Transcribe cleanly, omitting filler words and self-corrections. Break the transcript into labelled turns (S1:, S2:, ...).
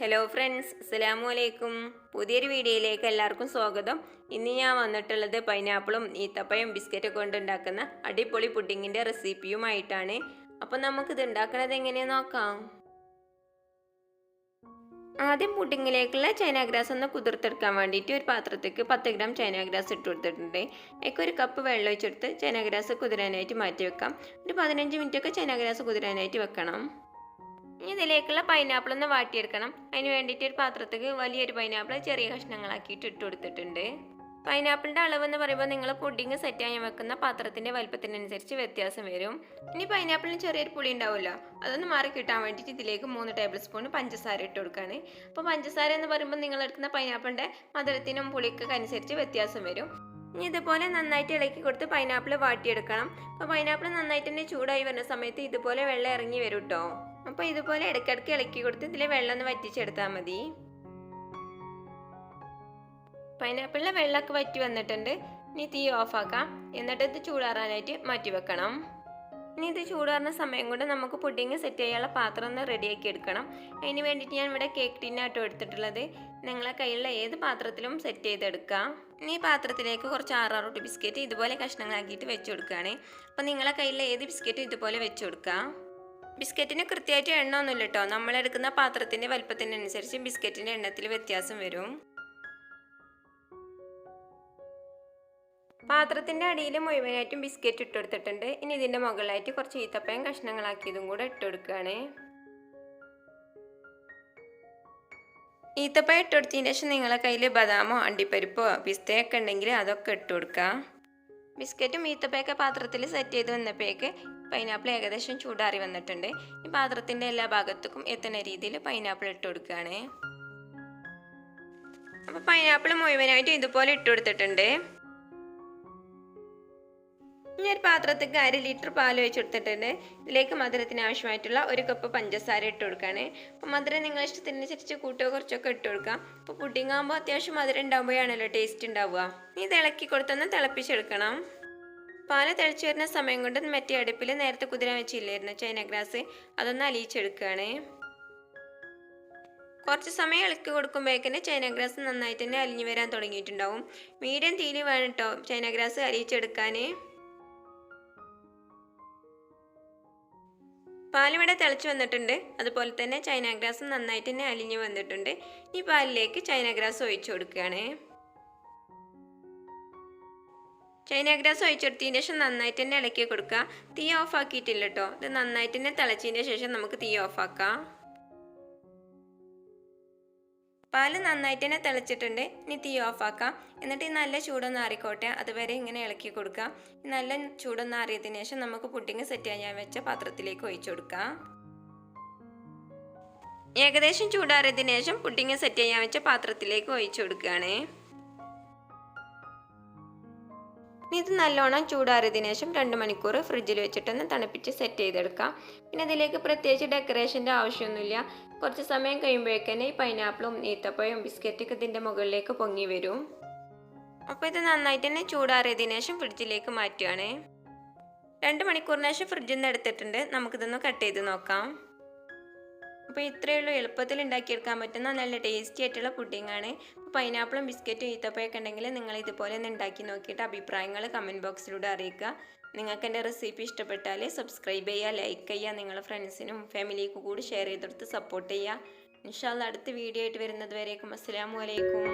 S1: Hello friends, അസ്സലാമു അലൈക്കും. പുതിയൊരു വീഡിയോയിലേക്ക് എല്ലാവർക്കും സ്വാഗതം. ഇന്ന് ഞാൻ വന്നിട്ടുള്ളത് പൈനാപ്പിളും ഈത്തപ്പഴം ബിസ്ക്കറ്റൊക്കെ കൊണ്ടുണ്ടാക്കുന്ന അടിപൊളി പുഡിങ്ങിൻ്റെ റെസിപ്പിയുമായിട്ടാണ്. അപ്പം നമുക്കിത് ഉണ്ടാക്കുന്നത് എങ്ങനെയാണെന്ന് നോക്കാം. ആദ്യം പുഡിങ്ങിലേക്കുള്ള ചൈന ഗ്രാസ് ഒന്ന് കുതിർത്തെടുക്കാൻ വേണ്ടിയിട്ട് ഒരു പാത്രത്തേക്ക് 10 ഗ്രാം ചൈന ഗ്രാസ് ഇട്ട് കൊടുത്തിട്ടുണ്ട്. എനിക്ക് ഒരു കപ്പ് വെള്ളം ഒഴിച്ചെടുത്ത് ചൈന ഗ്രാസ് കുതിരാനായിട്ട് മാറ്റി വെക്കാം. ഒരു 15 മിനിറ്റൊക്കെ ചൈന ഗ്രാസ് കുതിരാനായിട്ട് വെക്കണം. ഇനി ഇതിലേക്കുള്ള പൈനാപ്പിൾ ഒന്ന് വാട്ടിയെടുക്കണം. അതിന് വേണ്ടിയിട്ട് ഒരു പാത്രത്തേക്ക് വലിയൊരു പൈനാപ്പിൾ ചെറിയ കഷ്ണങ്ങളാക്കിയിട്ട് ഇട്ട് കൊടുത്തിട്ടുണ്ട്. പൈനാപ്പിളിൻ്റെ അളവെന്ന് പറയുമ്പോൾ നിങ്ങൾ പുഡിങ് സെറ്റ് ചെയ്യാൻ വെക്കുന്ന പാത്രത്തിൻ്റെ വലുപ്പത്തിനനുസരിച്ച് വ്യത്യാസം വരും. ഇനി പൈനാപ്പിളിന് ചെറിയൊരു പുളി ഉണ്ടാവുമല്ലോ, അതൊന്ന് മാറി കിട്ടാൻ വേണ്ടിയിട്ട് ഇതിലേക്ക് 3 ടേബിൾ സ്പൂൺ പഞ്ചസാര ഇട്ട് കൊടുക്കുകയാണ്. അപ്പോൾ പഞ്ചസാര എന്ന് പറയുമ്പോൾ നിങ്ങൾ എടുക്കുന്ന പൈനാപ്പിളിൻ്റെ മധുരത്തിനും പുളിക്കൊക്കെ അനുസരിച്ച് വ്യത്യാസം വരും. ഇനി ഇതുപോലെ നന്നായിട്ട് ഇളക്കി കൊടുത്ത് പൈനാപ്പിൾ വാട്ടിയെടുക്കണം. അപ്പോൾ പൈനാപ്പിൾ നന്നായിട്ട് തന്നെ ചൂടായി വരുന്ന സമയത്ത് ഇതുപോലെ വെള്ളം ഇറങ്ങി വരും കേട്ടോ. അപ്പോൾ ഇതുപോലെ ഇടയ്ക്കിടയ്ക്ക് ഇളക്കി കൊടുത്ത് ഇതിലെ വെള്ളം ഒന്ന് വറ്റിച്ചെടുത്താൽ മതി. പൈനാപ്പിളിലെ വെള്ളമൊക്കെ വറ്റി വന്നിട്ടുണ്ട്. ഇനി തീ ഓഫാക്കാം. എന്നിട്ട് ഇത് ചൂടാറാനായിട്ട് മാറ്റി വെക്കണം. ഇനി ഇത് ചൂടാറുന്ന സമയം കൊണ്ട് നമുക്ക് പുഡിങ് സെറ്റ് ചെയ്യാനുള്ള പാത്രം ഒന്ന് റെഡിയാക്കി എടുക്കണം. അതിന് വേണ്ടിയിട്ട് ഞാൻ ഇവിടെ കേക്ക് ടിന്നാട്ടോ എടുത്തിട്ടുള്ളത്. നിങ്ങളെ കയ്യിലുള്ള ഏത് പാത്രത്തിലും സെറ്റ് ചെയ്തെടുക്കാം. ഇനി ഈ പാത്രത്തിലേക്ക് കുറച്ച് ആറാറോട്ട് ബിസ്ക്കറ്റ് ഇതുപോലെ കഷ്ണങ്ങളാക്കിയിട്ട് വെച്ച് കൊടുക്കുകയാണ്. അപ്പോൾ നിങ്ങളെ കയ്യിലുള്ള ഏത് ബിസ്ക്കറ്റും ഇതുപോലെ വെച്ച് കൊടുക്കാം. ബിസ്ക്കറ്റിന് കൃത്യമായിട്ട് എണ്ണ ഒന്നുമില്ല കേട്ടോ. നമ്മളെടുക്കുന്ന പാത്രത്തിൻ്റെ വലുപ്പത്തിനനുസരിച്ച് ബിസ്ക്കറ്റിൻ്റെ എണ്ണത്തിൽ വ്യത്യാസം വരും. പാത്രത്തിൻ്റെ അടിയിൽ മുഴുവനായിട്ടും ബിസ്ക്കറ്റ് ഇട്ട് കൊടുത്തിട്ടുണ്ട്. ഇനി ഇതിൻ്റെ മുകളിലായിട്ട് കുറച്ച് ഈത്തപ്പഴം കഷ്ണങ്ങളാക്കിയതും കൂടെ ഇട്ട് കൊടുക്കുകയാണ്. ഈത്തപ്പഴം ഇട്ട് കൊടുത്തതിന് ശേഷം നിങ്ങളെ കയ്യിൽ ബദാമോ അണ്ടിപ്പരിപ്പോ പിസ്തയൊക്കെ ഉണ്ടെങ്കിൽ അതൊക്കെ ഇട്ട് കൊടുക്കുക. ബിസ്ക്കറ്റും ഈത്തപ്പഴമൊക്കെ പാത്രത്തിൽ സെറ്റ് ചെയ്ത് വന്നപ്പോഴേക്ക് പൈനാപ്പിൾ ഏകദേശം ചൂടാറി വന്നിട്ടുണ്ട്. ഈ പാത്രത്തിൻ്റെ എല്ലാ ഭാഗത്തേക്കും എത്തുന്ന രീതിയിൽ പൈനാപ്പിൾ ഇട്ട് കൊടുക്കുകയാണ്. അപ്പോൾ പൈനാപ്പിൾ മുഴുവനായിട്ടും ഇതുപോലെ ഇട്ട് കൊടുത്തിട്ടുണ്ട്. ഇനി ഒരു പാത്രത്തേക്ക് 1/2 ലിറ്റർ പാൽ ഒഴിച്ച് കൊടുത്തിട്ടുണ്ട്. ഇതിലേക്ക് മധുരത്തിന് ആവശ്യമായിട്ടുള്ള 1 കപ്പ് പഞ്ചസാര ഇട്ട് കൊടുക്കുകയാണ്. അപ്പോൾ മധുരം നിങ്ങളുടെ ഇഷ്ടത്തിനനുസരിച്ച് കൂട്ടോ കുറച്ചൊക്കെ ഇട്ട് കൊടുക്കാം. അപ്പോൾ പുഡിങ് ആകുമ്പോൾ അത്യാവശ്യം മധുരം ഉണ്ടാകുമ്പോഴാണല്ലോ ടേസ്റ്റ് ഉണ്ടാവുക. ഇത് ഇളക്കി കൊടുത്തൊന്ന് തിളപ്പിച്ചെടുക്കണം. പാല് തിളച്ച് വരുന്ന സമയം കൊണ്ട് മറ്റേ അടുപ്പിൽ നേരത്തെ കുതിരാൻ വെച്ചില്ലായിരുന്നു ചൈന ഗ്രാസ്, അതൊന്ന് അലിയിച്ചെടുക്കുകയാണ്. കുറച്ച് സമയം ഇളക്കി കൊടുക്കുമ്പോഴേക്കിന് ചൈന ഗ്രാസ് നന്നായിട്ട് തന്നെ അലിഞ്ഞു വരാൻ തുടങ്ങിയിട്ടുണ്ടാവും. മീഡിയം തീയിൽ വേണം കേട്ടോ ചൈന ഗ്രാസ് അലിയിച്ചെടുക്കാൻ. പാലിവിടെ തിളച്ച് വന്നിട്ടുണ്ട്. അതുപോലെ തന്നെ ചൈന ഗ്രാസ് നന്നായിട്ട് തന്നെ അലിഞ്ഞു വന്നിട്ടുണ്ട്. ഈ പാലിലേക്ക് ചൈന ഗ്രാസ് ഒഴിച്ചു കൊടുക്കുകയാണ്. ചൈന ഗ്രാസ് ഒഴിച്ചെടുത്തതിന് ശേഷം നന്നായിട്ട് തന്നെ ഇളക്കി കൊടുക്കുക. തീ ഓഫ് ആക്കിയിട്ടില്ല കേട്ടോ. ഇത് നന്നായിട്ട് തന്നെ തിളച്ചതിന് ശേഷം നമുക്ക് തീ ഓഫാക്കാം. പാല് നന്നായിട്ട് തന്നെ തിളച്ചിട്ടുണ്ട്. ഇനി തീ ഓഫാക്കാം. എന്നിട്ട് ഈ നല്ല ചൂടൊന്ന് ആറിക്കോട്ടെ, അതുവരെ ഇങ്ങനെ ഇളക്കി കൊടുക്കാം. നല്ല ചൂടൊന്ന് ആറിയതിനു ശേഷം നമുക്ക് പുഡിങ് സെറ്റ് ചെയ്യാൻ വെച്ച പാത്രത്തിലേക്ക് ഒഴിച്ചു കൊടുക്കാം. ഏകദേശം ചൂടാറിയതിനു ശേഷം പുഡിങ് സെറ്റ് ചെയ്യാൻ വെച്ച പാത്രത്തിലേക്ക് ഒഴിച്ചു കൊടുക്കുകയാണ്. ഇത് നല്ലോണം ചൂടാറിയതിനു ശേഷം 2 മണിക്കൂർ ഫ്രിഡ്ജിൽ വെച്ചിട്ടൊന്ന് തണുപ്പിച്ച് സെറ്റ് ചെയ്തെടുക്കാം. പിന്നെ ഇതിലേക്ക് പ്രത്യേകിച്ച് ഡെക്കറേഷൻ്റെ ആവശ്യമൊന്നുമില്ല. കുറച്ച് സമയം കഴിയുമ്പോഴേക്കന്നെ ഈ പൈനാപ്പിളും ഈത്തപ്പഴവും ബിസ്ക്കറ്റൊക്കെ ഇതിൻ്റെ മുകളിലേക്ക് പൊങ്ങി വരും. അപ്പോൾ ഇത് നന്നായിട്ട് തന്നെ ചൂടാറിയതിനു ശേഷം ഫ്രിഡ്ജിലേക്ക് മാറ്റുകയാണ്. 2 മണിക്കൂറിന് ശേഷം ഫ്രിഡ്ജിൽ നിന്ന് എടുത്തിട്ടുണ്ട്. നമുക്കിതൊന്ന് കട്ട് ചെയ്ത് നോക്കാം. അപ്പോൾ ഇത്രയേ ഉള്ളൂ, എളുപ്പത്തിൽ ഉണ്ടാക്കിയെടുക്കാൻ പറ്റുന്ന നല്ല ടേസ്റ്റി ആയിട്ടുള്ള പുഡിങ്ങാണ്. പൈനാപ്പിളും ബിസ്ക്കറ്റും ഈത്തപ്പഴമൊക്കെ ഉണ്ടെങ്കിൽ നിങ്ങൾ ഇതുപോലെ ഒന്ന് ഉണ്ടാക്കി നോക്കിയിട്ട് അഭിപ്രായങ്ങൾ കമൻറ്റ് ബോക്സിലൂടെ അറിയിക്കുക. നിങ്ങൾക്ക് എൻ്റെ റെസിപ്പി ഇഷ്ടപ്പെട്ടാൽ സബ്സ്ക്രൈബ് ചെയ്യുക, ലൈക്ക് ചെയ്യുക, നിങ്ങളുടെ ഫ്രണ്ട്സിനും ഫാമിലിക്കും കൂടി ഷെയർ ചെയ്തെടുത്ത് സപ്പോർട്ട് ചെയ്യുക. ഇൻഷാ അല്ലാഹ് അടുത്ത വീഡിയോ ആയിട്ട് വരുന്നത് വരേക്കും അസ്സലാമു അലൈക്കും.